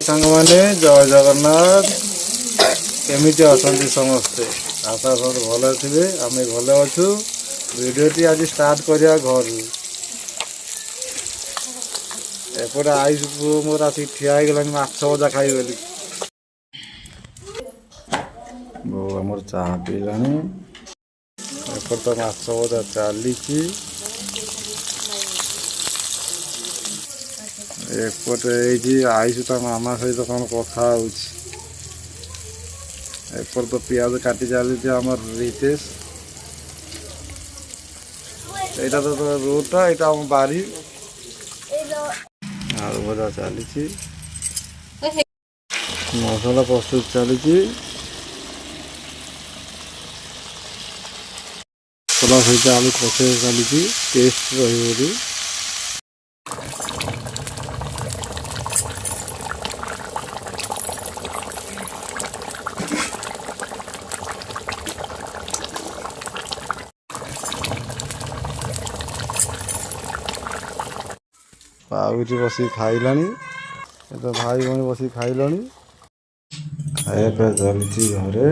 ସାଙ୍ଗମାନେ ଜୟ ଜଗନ୍ନାଥ। କେମିତି ଅଛନ୍ତି ସମସ୍ତେ? ଆଶା କରୁ ଭଲ ଥିବେ। ଆମେ ଭଲ ଅଛୁ। ଭିଡ଼ିଓଟି ଆଜି ଷ୍ଟାର୍ଟ କରିବା ଘରୁ। ଏପଟେ ଆଇସ ପୁଅ ମୋର ଆସିକି ଠିଆ ହେଇଗଲାଣି ମାଛ ଭଜା ଖାଇବେ ବୋଲି। ବୋଉ ଆମର ଚାହା ପିଇଲାଣି। ଏପଟେ ତ ମାଛ ଭଜା ଚାଲିଛି। ଏପଟେ ଏଇଠି ଆଇସୁ ତା ମାମା ସହିତ କ'ଣ କଥା ହେଉଛି। ଏପଟେ ତ ପିଆଜ କାଟି ଚାଲିଛି ଆମର ରିତେଶ। ଏଇଟା ତ ରୋଡଟା, ଏଇଟା ଆମ ବାରି। ଆଳୁ ଭଜା ଚାଲିଛି, ମସଲା ପ୍ରସ୍ତୁତ ଚାଲିଛି। ମସଲା ସହିତ ଆଳୁ କଷା ଚାଲିଛି, ଟେଷ୍ଟ ରହିବ ବୋଲି। ପାଉଠି ବସିକି ଖାଇଲାଣି। ଏ ତ ଭାଇ ଭଉଣୀ ବସିକି ଖାଇଲାଣି। ଖାଇବା ପିଇବା ଚାଲିଛି ଘରେ।